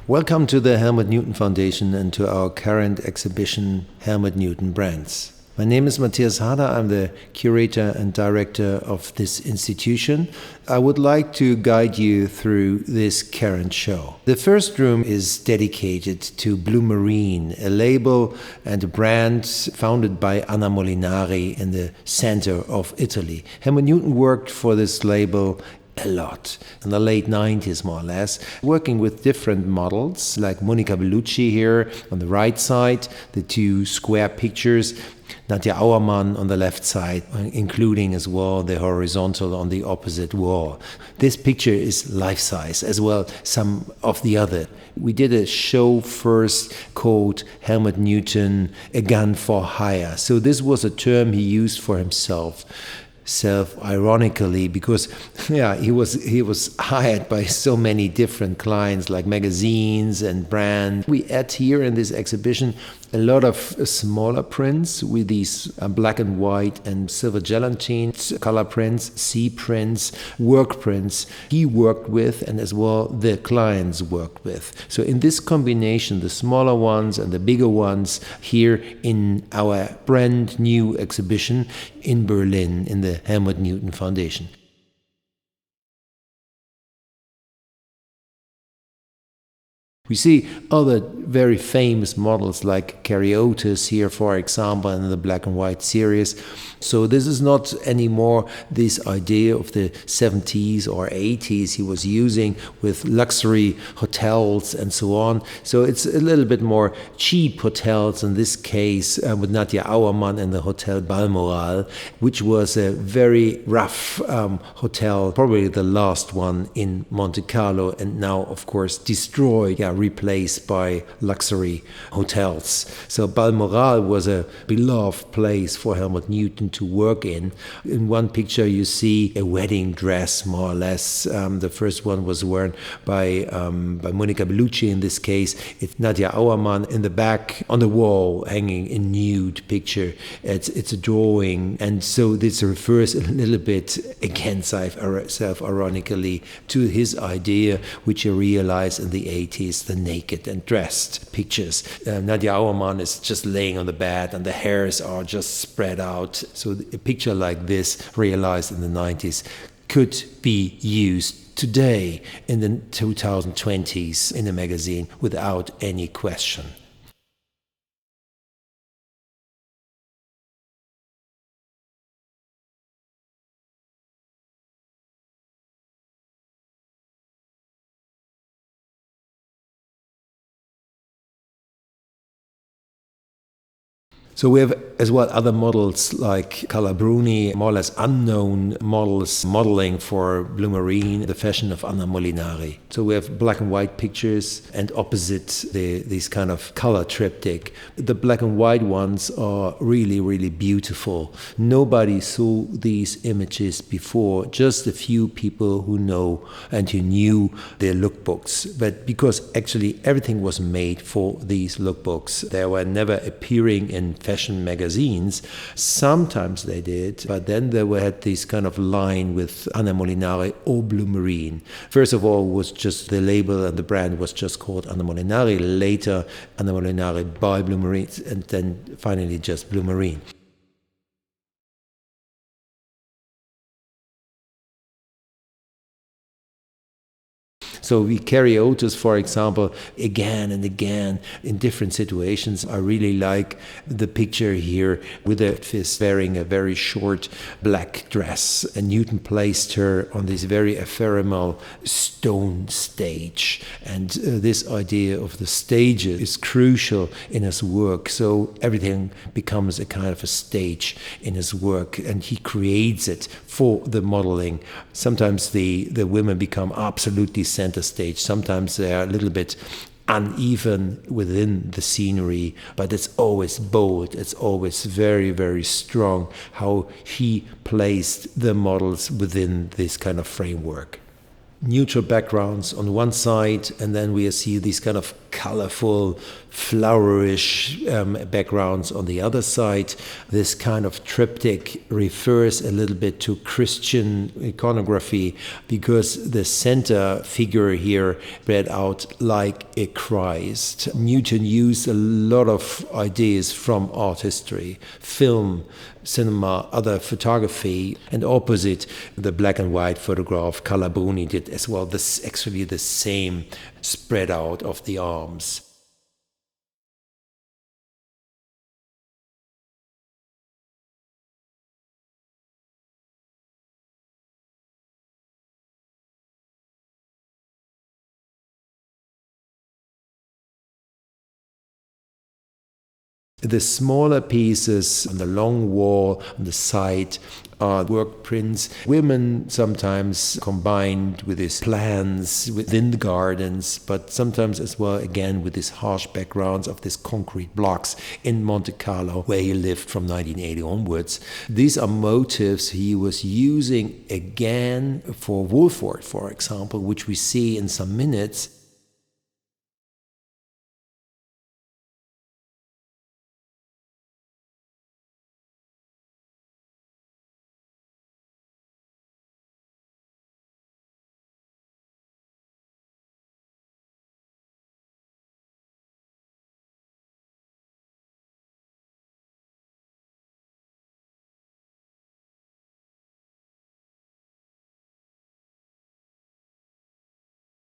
Welcome to the Helmut Newton Foundation and to our current exhibition, Helmut Newton Brands. My name is Matthias Harder. I'm the curator and director of this institution. I would like to guide you through this current show. The first room is dedicated to Blumarine, a label and a brand founded by Anna Molinari in the center of Italy. Helmut Newton worked for this label a lot in the late 90s, more or less, working with different models like Monica Bellucci here on the right side, the two square pictures, Nadia Auermann on the left side, including as well the horizontal on the opposite wall. This picture is life-size as well, some of the other. We did a show first called Helmut Newton, A Gun for Hire. So this was a term he used for himself, self-ironically, because he was hired by so many different clients like magazines and brands. We add here in this exhibition a lot of smaller prints with these black and white and silver gelatine color prints, sea prints, work prints he worked with and as well the clients worked with. So in this combination, the smaller ones and the bigger ones here in our brand new exhibition in Berlin in the Helmut Newton Foundation. We see other very famous models like Cariotis here, for example, in the black and white series. So this is not anymore this idea of the 70s or 80s he was using with luxury hotels and so on. So it's a little bit more cheap hotels in this case with Nadia Auermann in the Hotel Balmoral, which was a very rough hotel, probably the last one in Monte Carlo, and now, of course, destroyed, replaced by luxury hotels. So Balmoral was a beloved place for Helmut Newton to work in. In one picture you see a wedding dress, more or less. The first one was worn by Monica Bellucci in this case. It's Nadia Auermann in the back on the wall hanging a nude picture. It's a drawing, and so this refers a little bit, again self-ironically, to his idea which he realized in the 80s, the naked and dressed pictures. Nadia Auermann is just laying on the bed and the hairs are just spread out. So a picture like this, realized in the 90s, could be used today in the 2020s in a magazine without any question. So we have as well other models like Carla Bruni, more or less unknown models modeling for Blumarine, the fashion of Anna Molinari. So we have black and white pictures and opposite these kind of color triptych. The black and white ones are really, really beautiful. Nobody saw these images before, just a few people who know and who knew their lookbooks. But because actually everything was made for these lookbooks, they were never appearing in fashion magazines. Sometimes they did, but then they had this kind of line with Anna Molinari or Blumarine. First of all, was just the label and the brand was just called Anna Molinari. Later, Anna Molinari by Blumarine, and then finally just Blumarine. So we Cariotis, for example, again and again in different situations. I really like the picture here with a fist wearing a very short black dress. And Newton placed her on this very ephemeral stone stage. And this idea of the stages is crucial in his work. So everything becomes a kind of a stage in his work, and he creates it for the modeling. Sometimes the women become absolutely center stage. Sometimes they are a little bit uneven within the scenery, but it's always bold. It's always very, very strong how he placed the models within this kind of framework. Neutral backgrounds on one side, and then we see these kind of colorful, flowerish backgrounds on the other side. This kind of triptych refers a little bit to Christian iconography because the center figure here spread out like a Christ. Newton used a lot of ideas from art history, film, cinema, other photography, and opposite the black and white photograph, Calabruni did as well. This actually the same spread out of the arms. The smaller pieces on the long wall, on the side, are work prints. Women sometimes combined with these plants within the gardens, but sometimes as well, again, with these harsh backgrounds of these concrete blocks in Monte Carlo, where he lived from 1980 onwards. These are motifs he was using again for Wolford, for example, which we see in some minutes.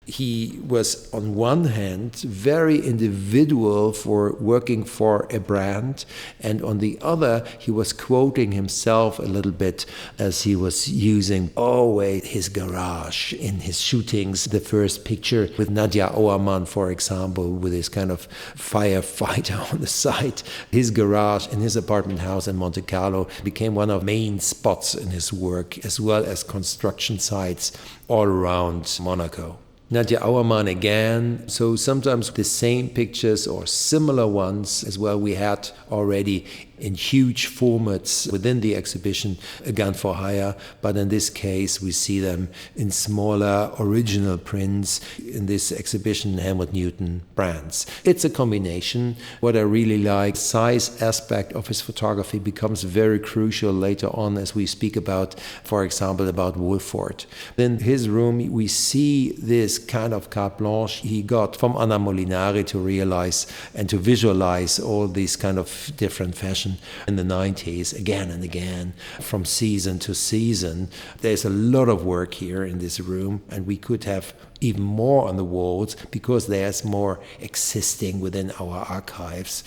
He was, on one hand, very individual for working for a brand, and on the other, he was quoting himself a little bit as he was using always his garage in his shootings. The first picture with Nadia Auermann, for example, with his kind of firefighter on the side. His garage in his apartment house in Monte Carlo became one of the main spots in his work, as well as construction sites all around Monaco. Nadia Auermann again, so sometimes the same pictures or similar ones as well we had already in huge formats within the exhibition, again for hire, but in this case we see them in smaller original prints in this exhibition, Helmut Newton brands. It's a combination. What I really like, size aspect of his photography becomes very crucial later on as we speak about, for example, about Wolford. In his room we see this kind of carte blanche he got from Anna Molinari to realize and to visualize all these kind of different fashions in the 90s, again and again, from season to season. There's a lot of work here in this room, and we could have even more on the walls because there's more existing within our archives.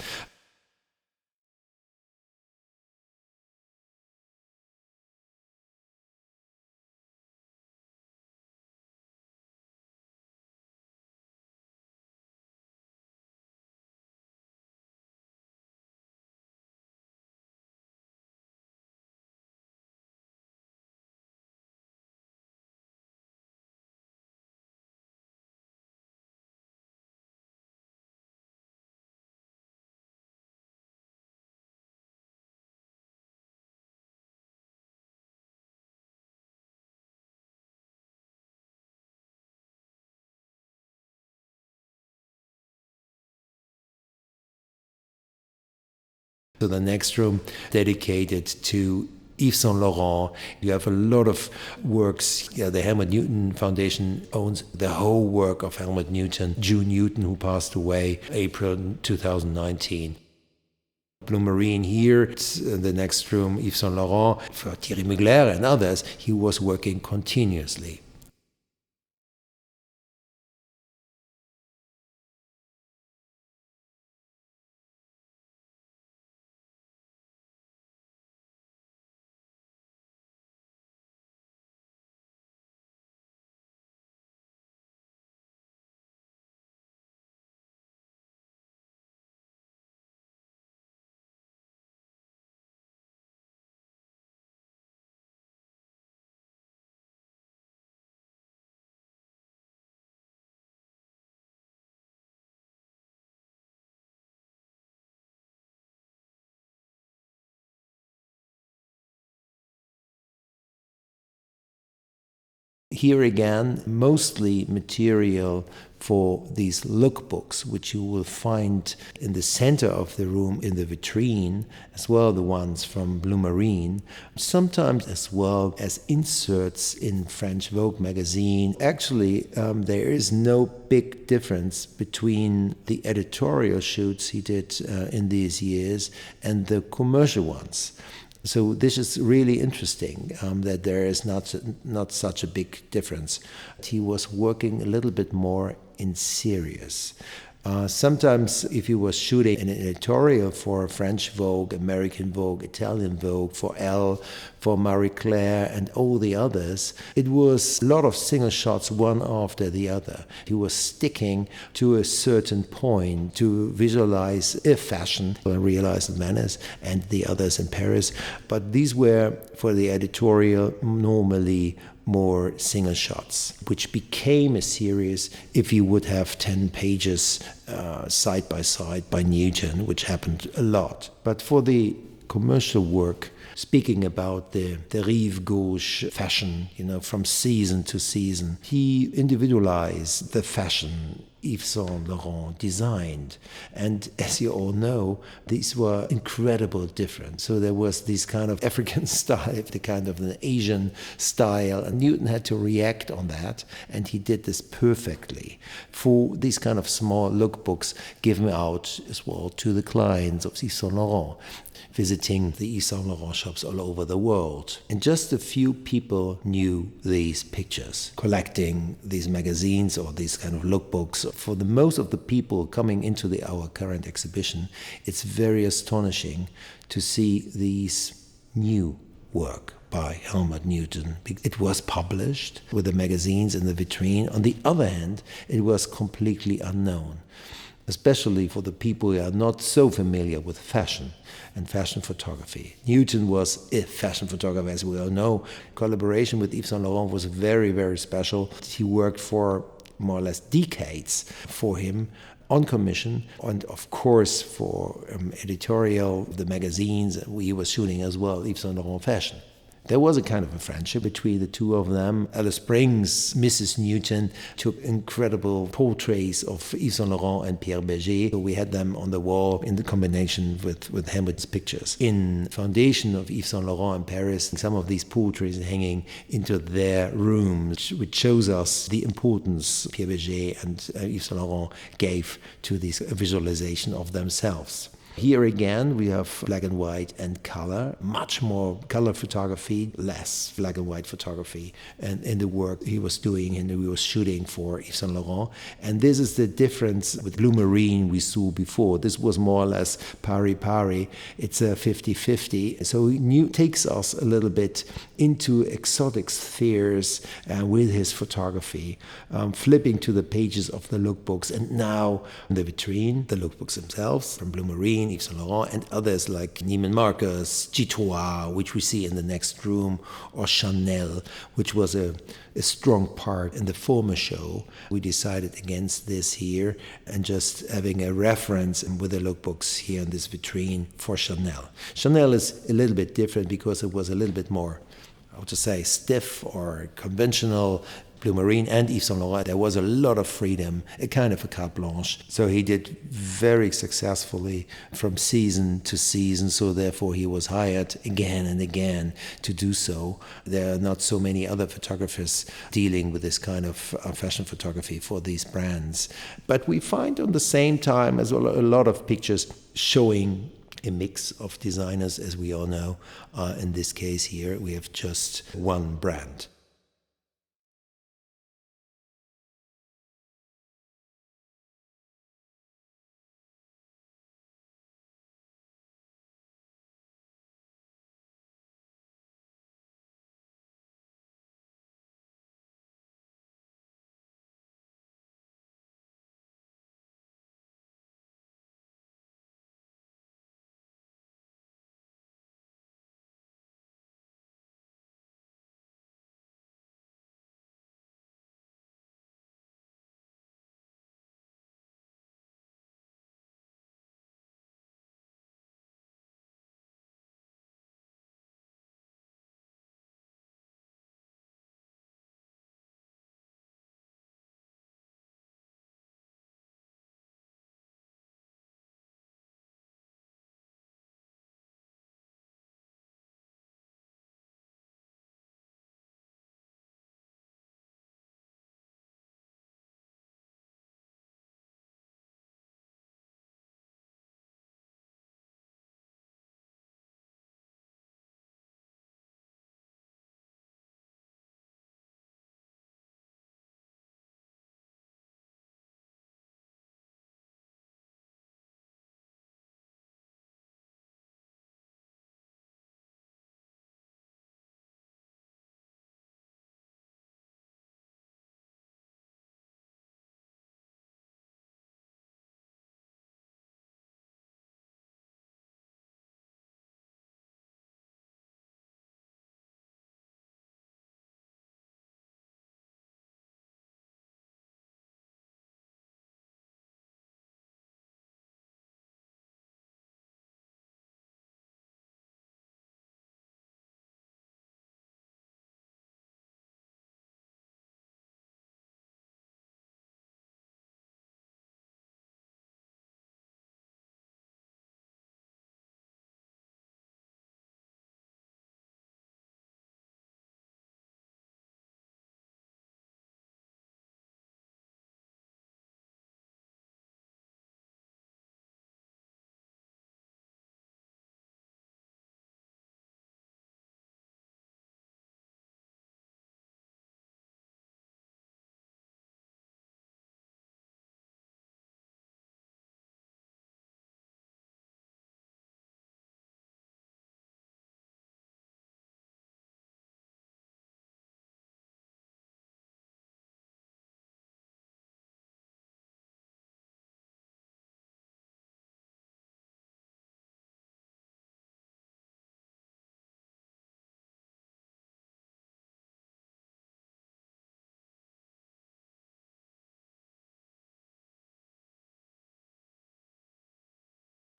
So the next room dedicated to Yves Saint Laurent. You have a lot of works. Yeah, the Helmut Newton Foundation owns the whole work of Helmut Newton. June Newton, who passed away April 2019. Blumarine here, in the next room, Yves Saint Laurent. For Thierry Mugler and others, he was working continuously. Here again, mostly material for these lookbooks, which you will find in the center of the room in the vitrine, as well the ones from Blumarine, sometimes as well as inserts in French Vogue magazine. Actually, there is no big difference between the editorial shoots he did in these years and the commercial ones. So this is really interesting that there is not such a big difference. He was working a little bit more in series. Sometimes if he was shooting an editorial for French Vogue, American Vogue, Italian Vogue, for Elle, for Marie Claire and all the others, it was a lot of single shots one after the other. He was sticking to a certain point to visualize a fashion, realize the manners and the others in Paris. But these were, for the editorial, normally more single shots, which became a series if you would have 10 pages side by side by Newton, which happened a lot. But for the commercial work, speaking about the rive gauche fashion, from season to season, he individualized the fashion Yves Saint Laurent designed. And as you all know, these were incredible different. So there was this kind of African style, the kind of an Asian style, and Newton had to react on that, and he did this perfectly. For these kind of small lookbooks given out as well to the clients of Yves Saint Laurent, visiting the Yves Saint Laurent shops all over the world. And just a few people knew these pictures, collecting these magazines or these kind of lookbooks. For the most of the people coming into our current exhibition, it's very astonishing to see these new work by Helmut Newton. It was published with the magazines in the vitrine. On the other hand, it was completely unknown, especially for the people who are not so familiar with fashion and fashion photography. Newton was a fashion photographer, as we all know. Collaboration with Yves Saint Laurent was very, very special. He worked for more or less decades for him on commission, and of course for editorial, the magazines he was shooting as well, Yves Saint Laurent Fashion. There was a kind of a friendship between the two of them. Alice Springs, Mrs. Newton, took incredible portraits of Yves Saint Laurent and Pierre Berger. So we had them on the wall in the combination with Helmut's pictures. In the foundation of Yves Saint Laurent in Paris, some of these portraits hanging into their rooms, which shows us the importance Pierre Berger and Yves Saint Laurent gave to this visualization of themselves. Here again, we have black and white and color, much more color photography, less black and white photography, and in the work he was doing and we was shooting for Yves Saint Laurent. And this is the difference with Blumarine we saw before. This was more or less pari-pari. It's a 50-50. So he takes us a little bit into exotic spheres with his photography, flipping to the pages of the lookbooks, and now in the vitrine, the lookbooks themselves from Blumarine, Yves Saint Laurent, and others like Neiman Marcus, G3, which we see in the next room, or Chanel, which was a strong part in the former show. We decided against this here and just having a reference with the lookbooks here in this vitrine for Chanel. Chanel is a little bit different because it was a little bit more, I would say, stiff or conventional. Blumarine and Yves Saint Laurent, there was a lot of freedom, a kind of a carte blanche. So he did very successfully from season to season, so therefore he was hired again and again to do so. There are not so many other photographers dealing with this kind of fashion photography for these brands. But we find on the same time as well a lot of pictures showing a mix of designers, as we all know. In this case here, we have just one brand.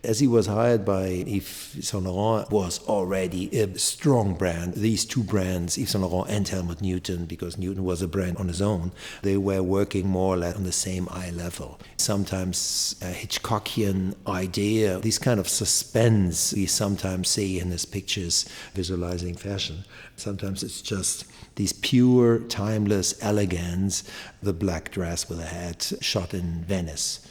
As he was hired by Yves Saint Laurent, was already a strong brand. These two brands, Yves Saint Laurent and Helmut Newton, because Newton was a brand on his own, they were working more or less on the same eye level. Sometimes a Hitchcockian idea, this kind of suspense we sometimes see in his pictures visualizing fashion. Sometimes it's just these pure, timeless elegance, the black dress with a hat shot in Venice.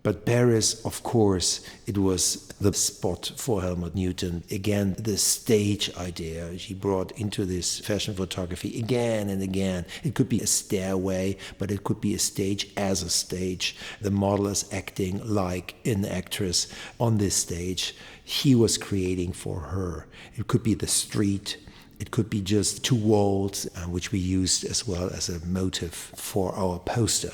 But Paris, of course, it was the spot for Helmut Newton. Again, the stage idea she brought into this fashion photography again and again. It could be a stairway, but it could be a stage as a stage. The model is acting like an actress on this stage. He was creating for her. It could be the street. It could be just two walls, which we used as well as a motif for our poster.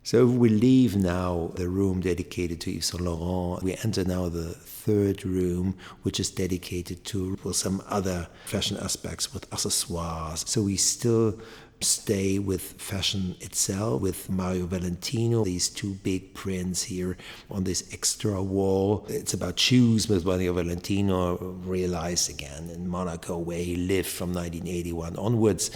So we leave now the room dedicated to Yves Saint Laurent. We enter now the third room, which is dedicated to some other fashion aspects with accessoires. So we still stay with fashion itself, with Mario Valentino, these two big prints here on this extra wall. It's about shoes with Mario Valentino, realized again in Monaco, where he lived from 1981 onwards.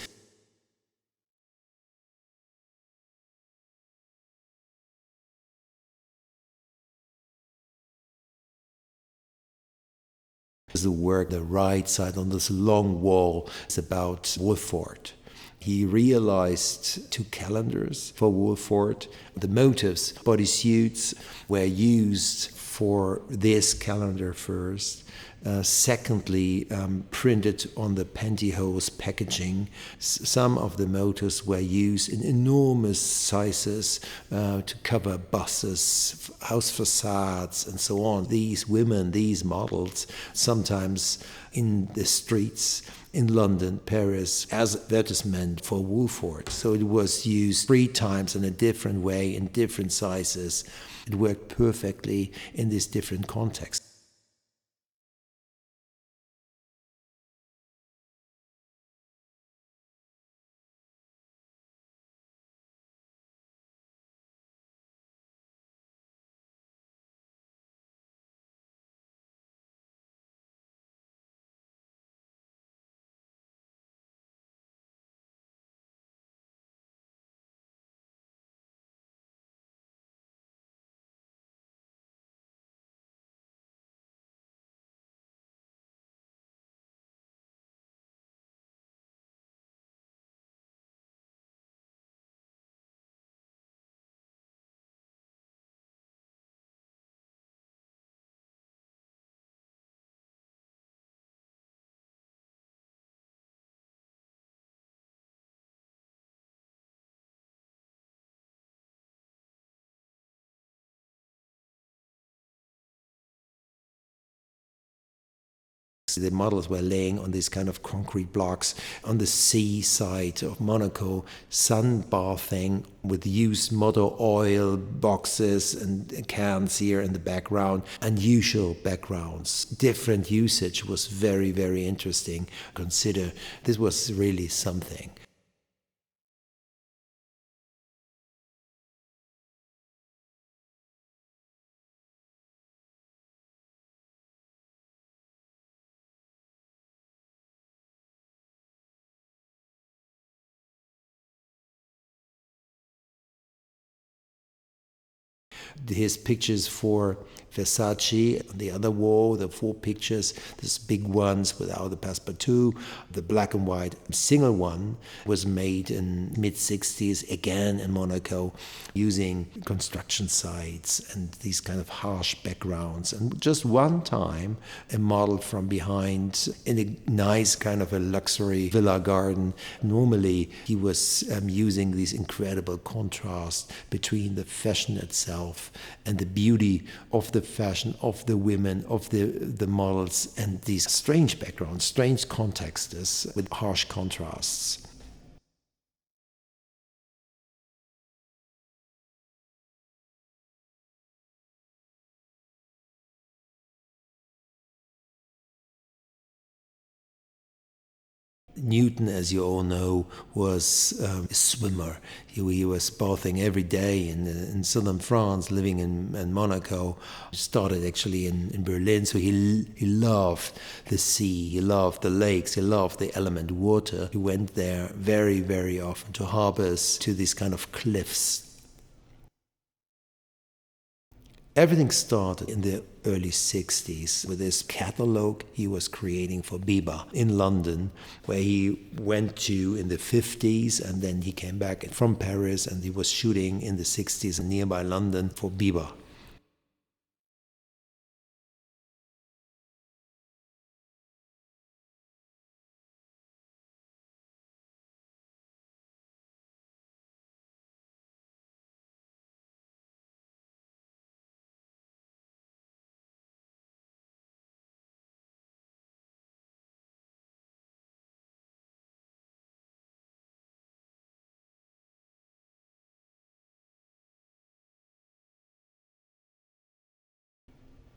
The work, the right side on this long wall, is about Wolford. He realized two calendars for Wolford. The motifs, bodysuits, were used for this calendar first. Secondly, printed on the pantyhose packaging. Some of the motifs were used in enormous sizes to cover buses, house facades, and so on. These women, these models, sometimes in the streets in London, Paris, as advertisement for Wolford. So it was used 3 times in a different way, in different sizes. It worked perfectly in this different context. The models were laying on these kind of concrete blocks on the seaside of Monaco, sunbathing with used motor oil boxes and cans here in the background, unusual backgrounds. Different usage was very, very interesting. Consider this was really something. His pictures for Versace on the other wall, the 4 pictures, these big ones without the passepartout. The black and white single one was made in mid-60s, again in Monaco, using construction sites and these kind of harsh backgrounds. And just one time, a model from behind in a nice kind of a luxury villa garden. Normally, he was using these incredible contrasts between the fashion itself and the beauty of the fashion, of the women, of the models, and these strange backgrounds, strange contexts with harsh contrasts. Newton, as you all know, was a swimmer. He was bathing every day in southern France, living in Monaco. He started actually in Berlin, so he loved the sea, he loved the lakes, he loved the element water. He went there very, very often to harbors, to these kind of cliffs. Everything started in the early 60s with this catalog he was creating for Biba in London, where he went to in the 50s, and then he came back from Paris and he was shooting in the 60s in nearby London for Biba.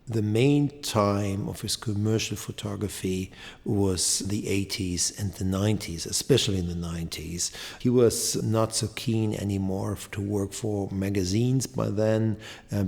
The main time of his commercial photography was the 80s and the 90s, especially in the 90s. He was not so keen anymore to work for magazines by then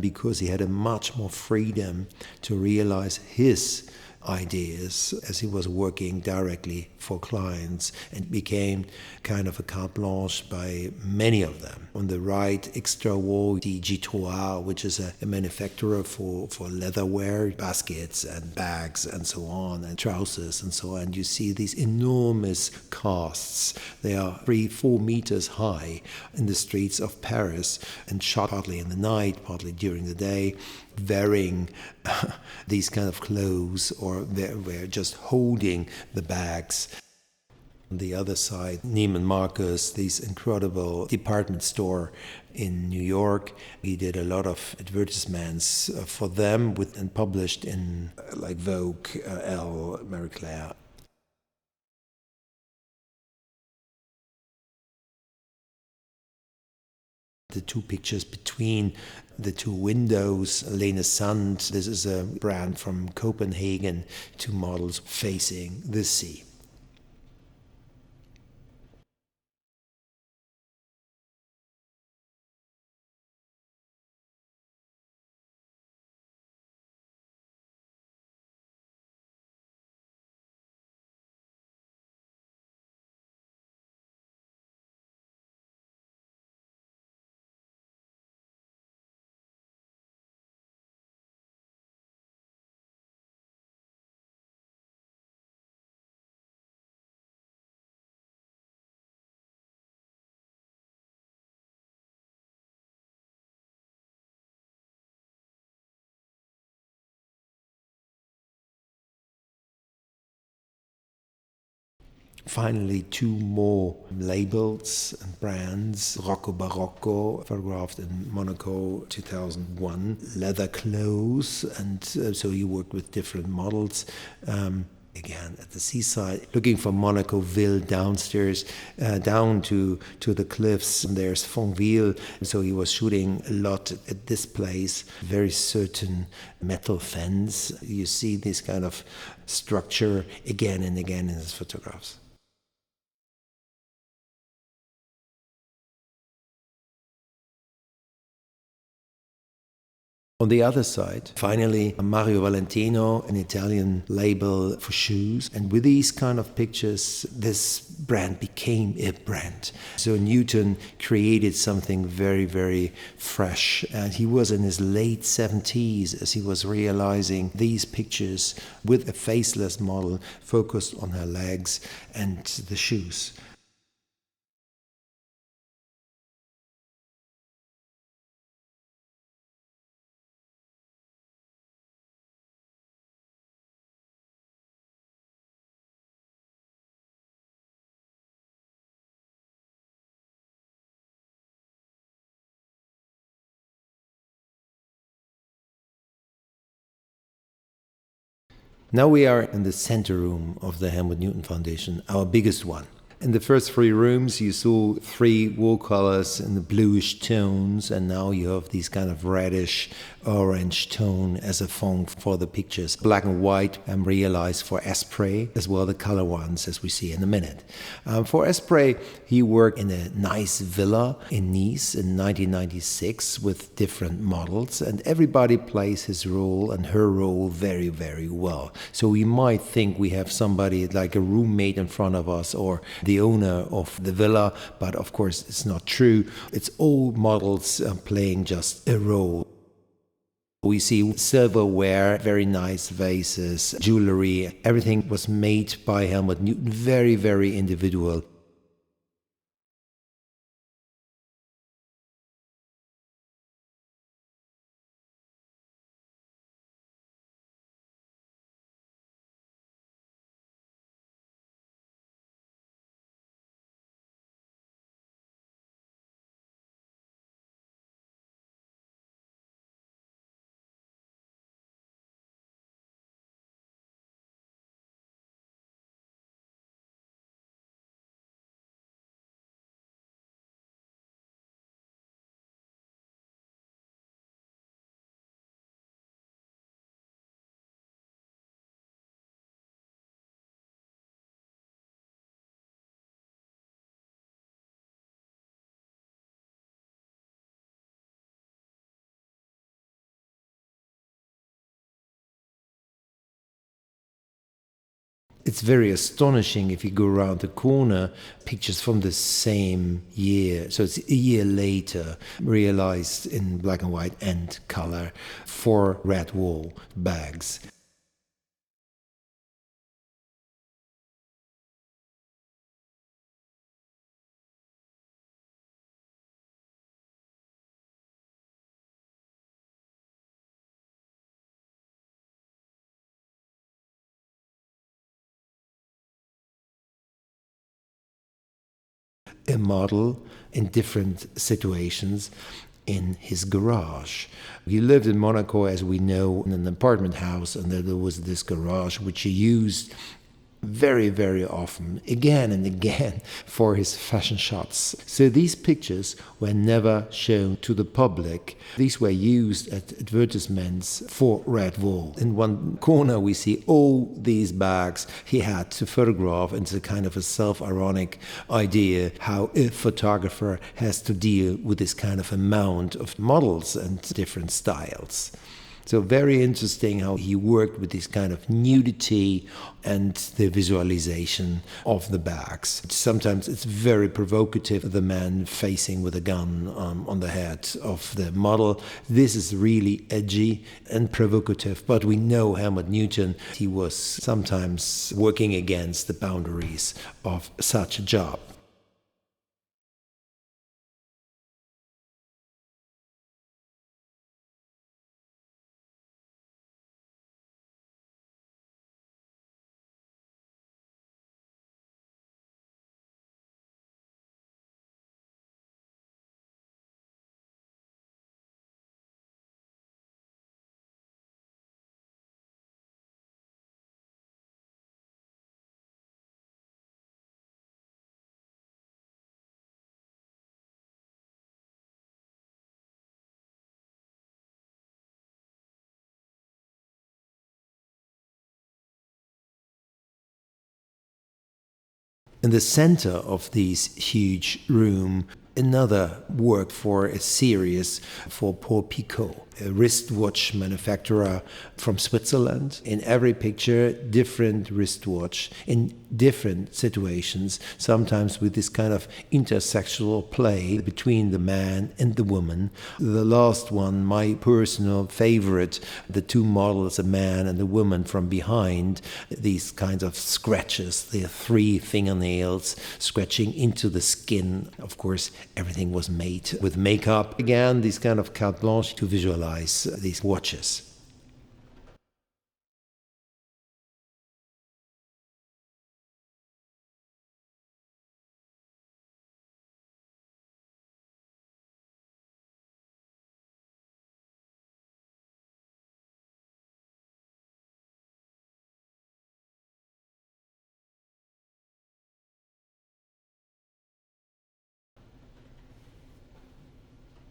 because he had a much more freedom to realize his ideas as he was working directly for clients, and became kind of a carte blanche by many of them. On the right extra wall, the G3, which is a manufacturer for leatherware, baskets and bags and so on, and trousers and so on. You see these enormous casts. They are 3-4 meters high in the streets of Paris and shot partly in the night, partly during the day, wearing these kind of clothes, or they're just holding the bags. On the other side, Neiman Marcus, this incredible department store in New York. He did a lot of advertisements for them and published in like Vogue, Elle, Marie Claire. The 2 pictures between the 2 windows, Lene Sand, this is a brand from Copenhagen, 2 models facing the sea. Finally, 2 more labels and brands. Rocco Barocco, photographed in Monaco 2001. Leather clothes, and so he worked with different models. again at the seaside, looking from Monaco Ville downstairs, down to the cliffs. There's Fontville, so he was shooting a lot at this place. Very certain metal fence. You see this kind of structure again and again in his photographs. On the other side, finally, Mario Valentino, an Italian label for shoes. And with these kind of pictures, this brand became a brand. So Newton created something very, very fresh. And he was in his late 70s as he was realizing these pictures with a faceless model focused on her legs and the shoes. Now we are in the center room of the Helmut Newton Foundation, our biggest one. In the first three rooms, you saw three wall colors in the bluish tones, and now you have these kind of reddish orange tone as a font for the pictures. Black and white realized for Esprit, as well the color ones, as we see in a minute. For Esprit, he worked in a nice villa in Nice in 1996 with different models, and everybody plays his role and her role very, very well. So we might think we have somebody like a roommate in front of us or the owner of the villa, but of course it's not true. It's all models playing just a role. We see silverware, very nice vases, jewelry. Everything was made by Helmut Newton, very, very individual. It's very astonishing if you go around the corner, pictures from the same year. So it's a year later, realized in black and white and color for Redwall bags. A model in different situations in his garage. He lived in Monaco, as we know, in an apartment house, and there was this garage which he used very, very often, again and again, for his fashion shots. So these pictures were never shown to the public. These were used at advertisements for Redwall. In one corner, we see all these bags he had to photograph, and it's a kind of a self-ironic idea how a photographer has to deal with this kind of amount of models and different styles. So very interesting how he worked with this kind of nudity and the visualization of the bags. Sometimes it's very provocative, the man facing with a gun on the head of the model. This is really edgy and provocative, but we know Helmut Newton, he was sometimes working against the boundaries of such a job. In the center of this huge room, another work for a series for Paul Picot, a wristwatch manufacturer from Switzerland. In every picture, different wristwatch in different situations, sometimes with this kind of intersectional play between the man and the woman. The last one, my personal favorite, the two models, a man and a woman from behind, these kinds of scratches, the three fingernails scratching into the skin. Of course, everything was made with makeup. Again, this kind of carte blanche to visualize these watches.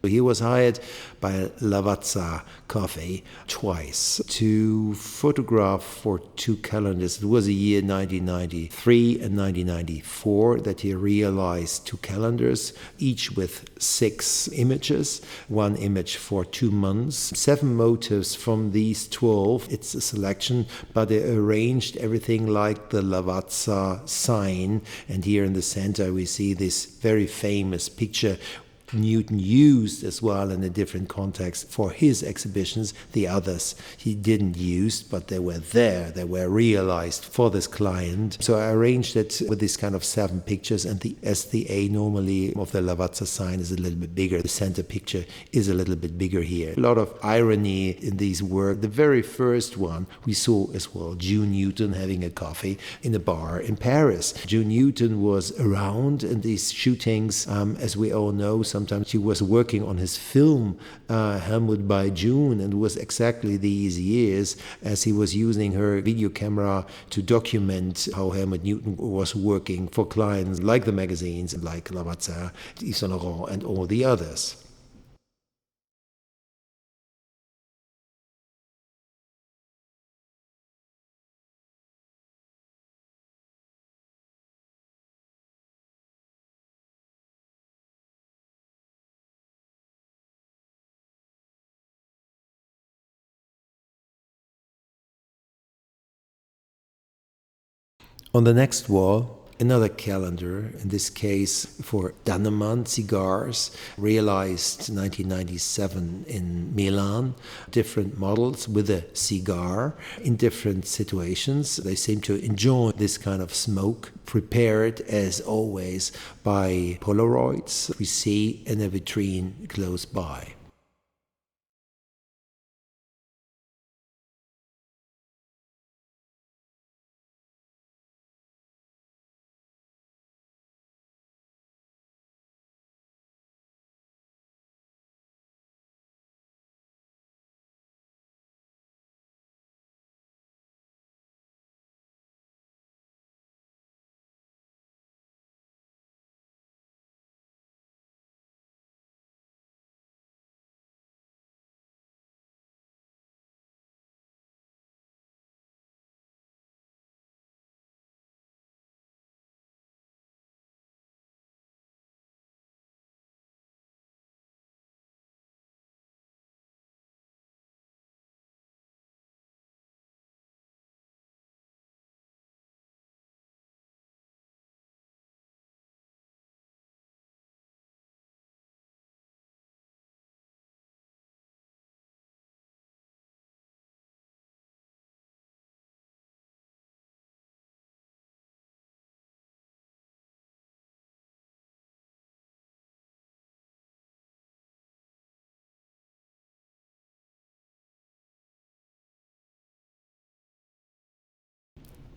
He was hired by Lavazza Coffee twice to photograph for two calendars. It was the year 1993 and 1994 that he realized two calendars, each with 6 images, one image for 2 months, 7 motifs from these 12. It's a selection, but they arranged everything like the Lavazza sign. And here in the center we see this very famous picture Newton used as well in a different context for his exhibitions. The others he didn't use, but they were there. They were realized for this client. So I arranged it with this kind of 7 pictures, and the SDA normally of the Lavazza sign is a little bit bigger. The center picture is a little bit bigger here. A lot of irony in these work. The very first one we saw as well, June Newton having a coffee in a bar in Paris. June Newton was around in these shootings, as we all know. Sometimes she was working on his film, Helmut by June, and it was exactly these years as he was using her video camera to document how Helmut Newton was working for clients like the magazines, like Lavazza, Yves Saint Laurent, and all the others. On the next wall, another calendar, in this case for Dannemann cigars, realized 1997 in Milan. Different models with a cigar in different situations. They seem to enjoy this kind of smoke, prepared as always by Polaroids we see in a vitrine close by.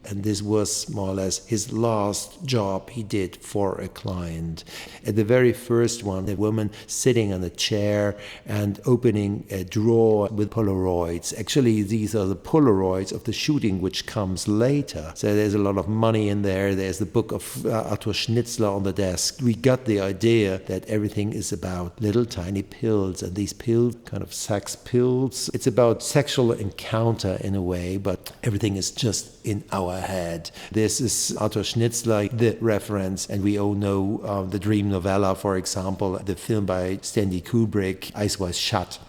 And this was more or less his last job he did for a client. At the very first one, a woman sitting on a chair and opening a drawer with Polaroids. Actually, these are the Polaroids of the shooting, which comes later. So there's a lot of money in there. There's the book of Arthur Schnitzler on the desk. We got the idea that everything is about little tiny pills, and these pills, kind of sex pills. It's about sexual encounter in a way, but everything is just in our our head. This is Arthur Schnitzler, the reference, and we all know the dream novella, for example, the film by Stanley Kubrick, Eyes Wide Shut.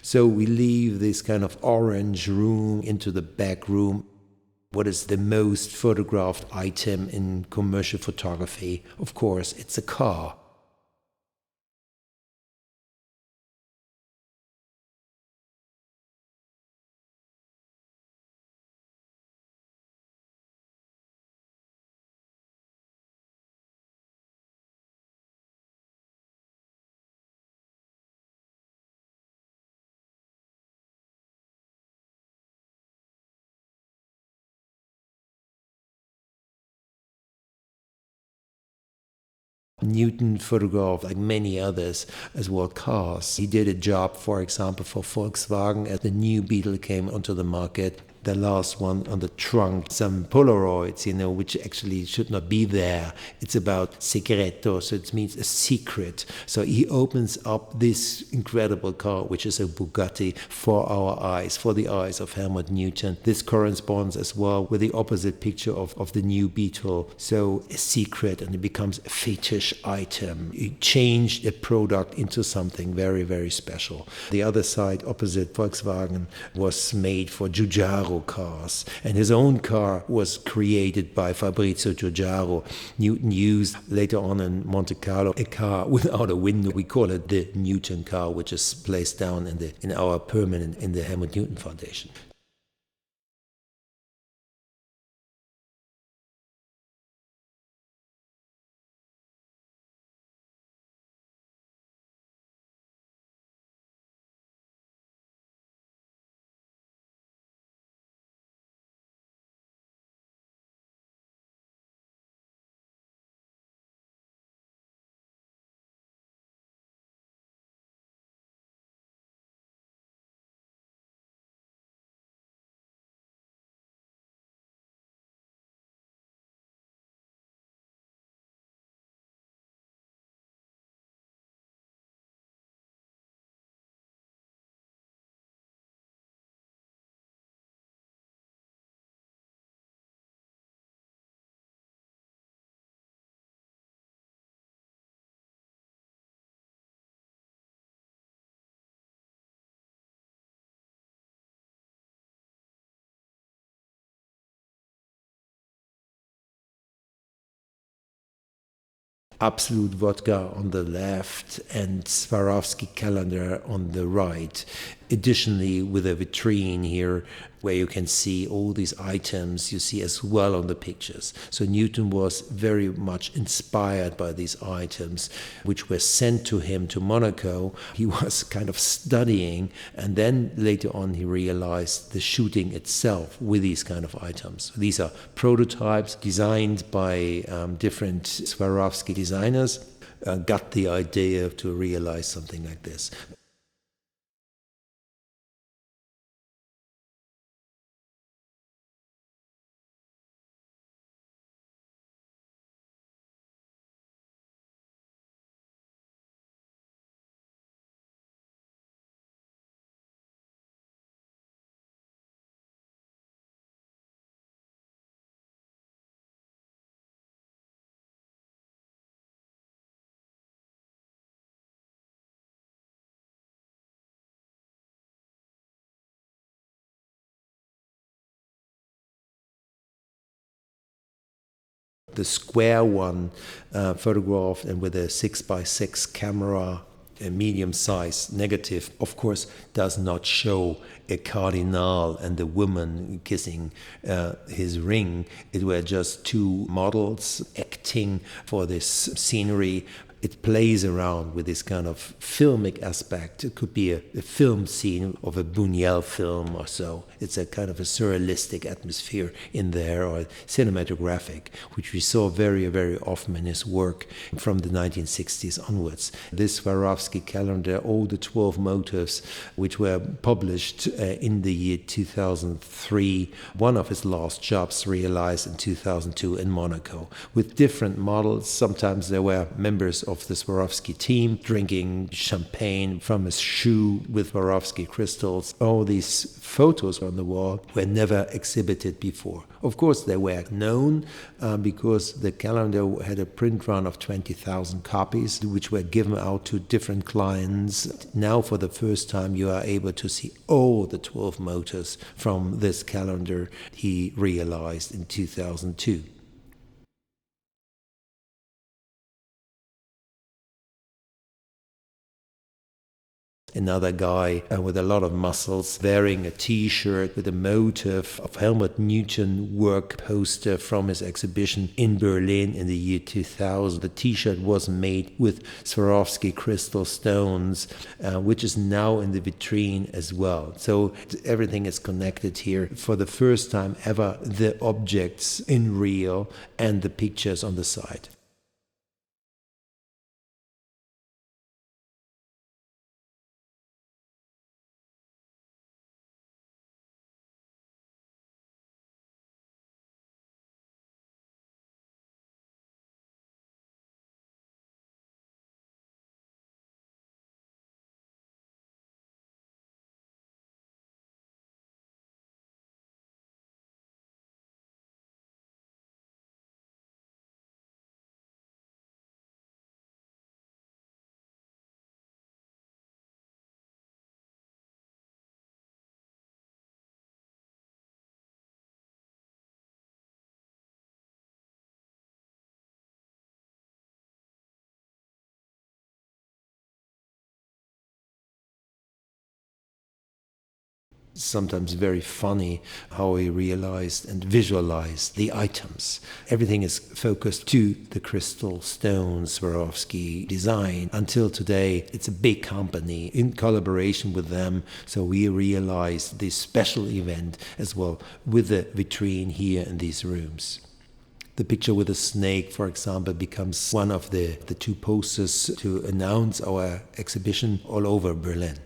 So we leave this kind of orange room into the back room. What is the most photographed item in commercial photography? Of course, it's a car. Newton photographed, like many others, as well cars. He did a job, for example, for Volkswagen as the new Beetle came onto the market. The last one on the trunk, some Polaroids, which actually should not be there. It's about segreto, so it means a secret. So he opens up this incredible car, which is a Bugatti, for our eyes, for the eyes of Helmut Newton. This corresponds as well with the opposite picture of the new Beetle. So a secret, and it becomes a fetish item. He changed a product into something very, very special. The other side, opposite Volkswagen, was made for Giugiaro cars, and his own car was created by Fabrizio Giugiaro. Newton used later on in Monte Carlo a car without a window. We call it the Newton car, which is placed down in our permanent in the Helmut Newton Foundation. Absolute Vodka on the left and Swarovski calendar on the right. Additionally, with a vitrine here where you can see all these items you see as well on the pictures. So Newton was very much inspired by these items, which were sent to him to Monaco. He was kind of studying, and then later on he realized the shooting itself with these kind of items. These are prototypes designed by different Swarovski designers, got the idea to realize something like this. the square one photographed and with a 6x6 camera, a medium-sized negative, of course, does not show a cardinal and the woman kissing his ring. It were just two models acting for this scenery. It plays around with this kind of filmic aspect. It could be a film scene of a Buñuel film or so. It's a kind of a surrealistic atmosphere in there, or cinematographic, which we saw very, very often in his work from the 1960s onwards. This Swarovski calendar, all the 12 motifs, which were published in the year 2003, one of his last jobs realized in 2002 in Monaco, with different models. Sometimes there were members of the Swarovski team drinking champagne from his shoe with Swarovski crystals. All these photos on the wall were never exhibited before. Of course, they were known because the calendar had a print run of 20,000 copies, which were given out to different clients. Now, for the first time, you are able to see all the 12 motifs from this calendar he realized in 2002. Another guy with a lot of muscles wearing a t-shirt with a motif of Helmut Newton work poster from his exhibition in Berlin in the year 2000. The t-shirt was made with Swarovski crystal stones, which is now in the vitrine as well. So everything is connected here. For the first time ever, the objects in real and the pictures on the side. Sometimes very funny how he realized and visualized the items. Everything is focused to the crystal stones Swarovski design. Until today, it's a big company in collaboration with them. So we realized this special event as well with the vitrine here in these rooms. The picture with a snake, for example, becomes one of the two posters to announce our exhibition all over Berlin.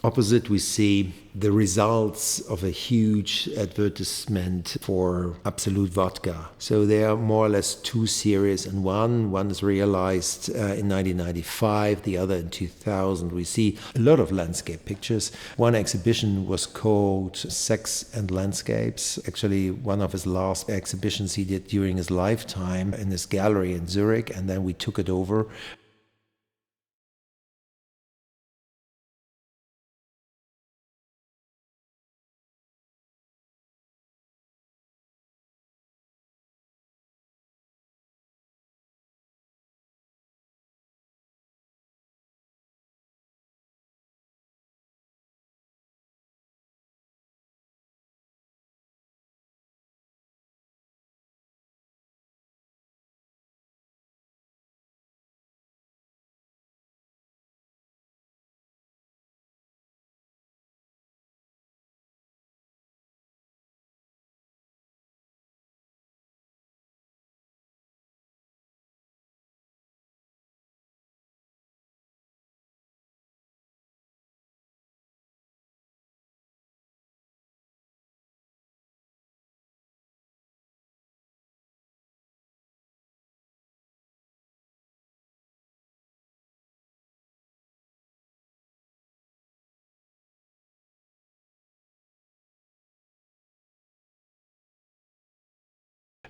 Opposite, we see the results of a huge advertisement for Absolute Vodka. So there are more or less two series in one. One is realized in 1995, the other in 2000. We see a lot of landscape pictures. One exhibition was called Sex and Landscapes. Actually, one of his last exhibitions he did during his lifetime in his gallery in Zurich, and then we took it over.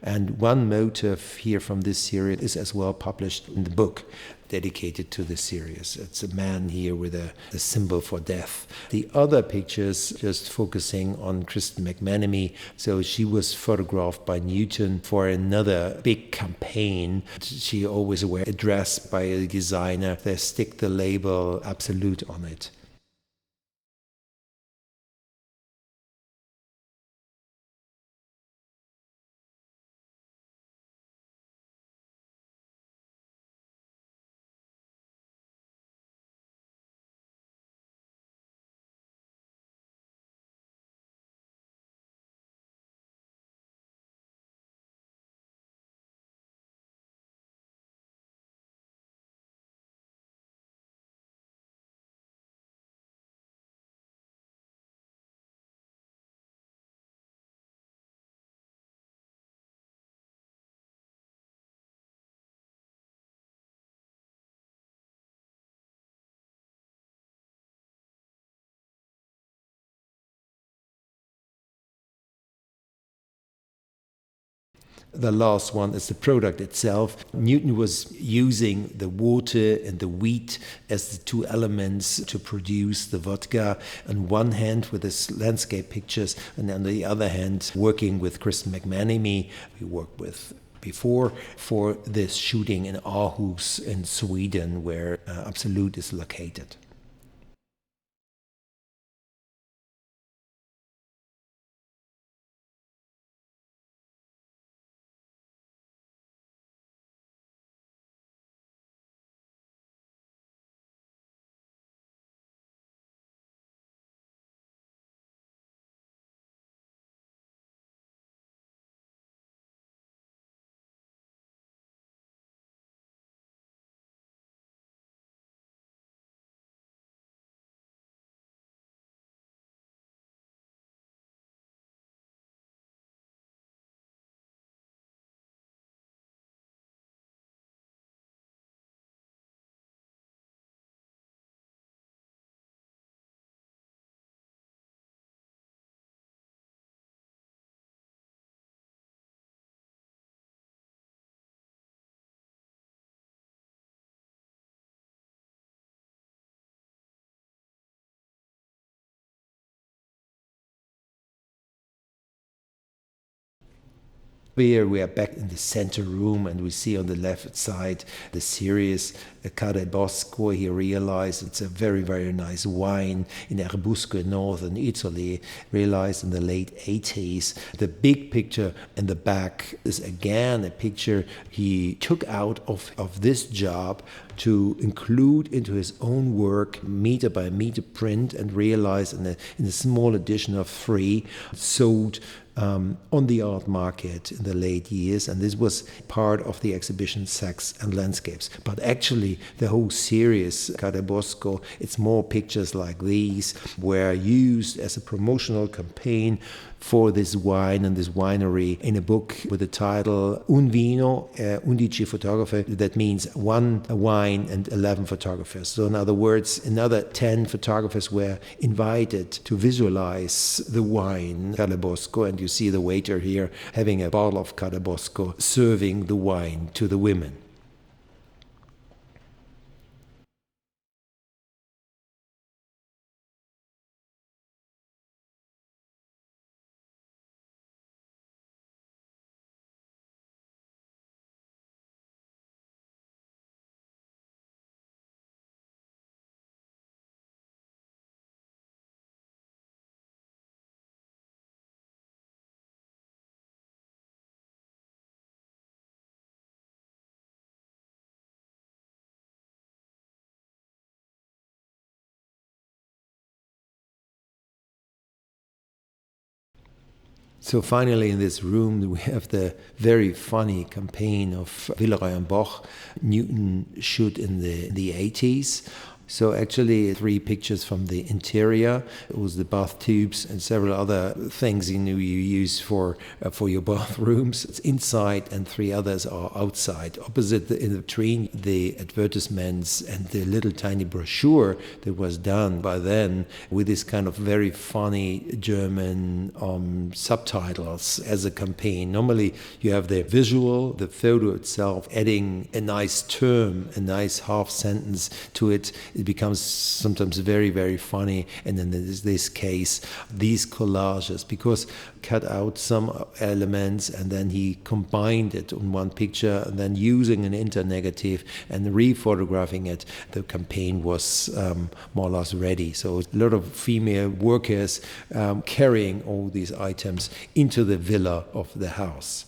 And one motif here from this series is as well published in the book dedicated to the series. It's a man here with a symbol for death. The other pictures just focusing on Kristen McManamy. So she was photographed by Newton for another big campaign. She always wear a dress by a designer. They stick the label Absolute on it. The last one is the product itself. Newton was using the water and the wheat as the two elements to produce the vodka. On one hand with his landscape pictures, and on the other hand working with Kristen McManamy, we worked with before, for this shooting in Aarhus in Sweden, where Absolute is located. Here we are back in the center room, and we see on the left side the series Cade Bosco. He realized it's a very, very nice wine in Erbusco, northern Italy, realized in the late 80s. The big picture in the back is again a picture he took out of this job to include into his own work, meter by meter print, and realized in a small edition of 3, sold on the art market in the late years, and this was part of the exhibition Sex and Landscapes. But actually the whole series Cade Bosco, it's more pictures like these were used as a promotional campaign for this wine and this winery in a book with the title Un Vino, 11 Fotografi. That means one wine and 11 photographers. So in other words, another 10 photographers were invited to visualize the wine Cade Bosco, and you see the waiter here having a bottle of Cade Bosco serving the wine to the women. So finally in this room we have the very funny campaign of Villeroy and Boch. Newton shoot in the 80s. So actually 3 pictures from the interior. It was the bath tubes and several other things you use for your bathrooms. It's inside, and 3 others are outside. Opposite in between the advertisements and the little tiny brochure that was done by then with this kind of very funny German subtitles as a campaign. Normally you have the visual, the photo itself, adding a nice term, a nice half sentence to it. It becomes sometimes very, very funny. And in this case, these collages, because cut out some elements and then he combined it in one picture, and then using an internegative and rephotographing it, the campaign was more or less ready. So a lot of female workers carrying all these items into the villa of the house.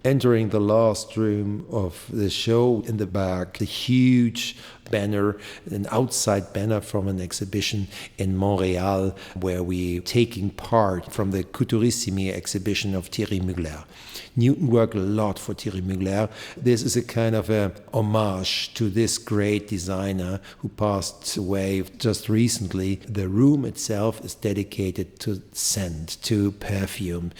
Entering the last room of the show, in the back, the huge banner, an outside banner from an exhibition in Montreal, where we taking part from the Couturissimi exhibition of Thierry Mugler. Newton worked a lot for Thierry Mugler. This is a kind of a homage to this great designer who passed away just recently. The room itself is dedicated to scent, to perfume.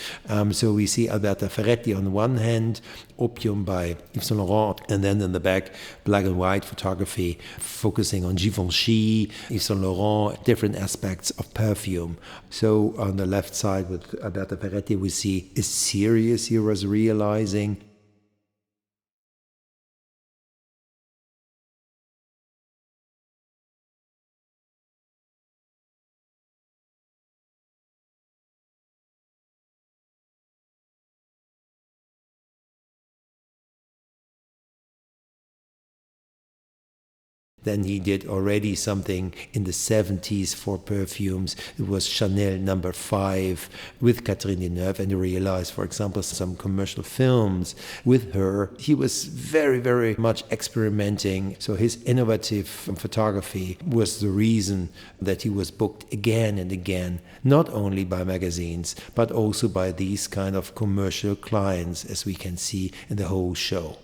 So we see Alberta Ferretti on one hand, Opium by Yves Saint Laurent, and then in the back, black and white photography focusing on Givenchy, Yves Saint Laurent, different aspects of perfume. So on the left side with Alberta Ferretti, we see is serious he was realizing. Then he did already something in the 70s for perfumes. It was Chanel number 5 with Catherine Deneuve, and he realized, for example, some commercial films with her. He was very, very much experimenting. So his innovative photography was the reason that he was booked again and again, not only by magazines, but also by these kind of commercial clients, as we can see in the whole show.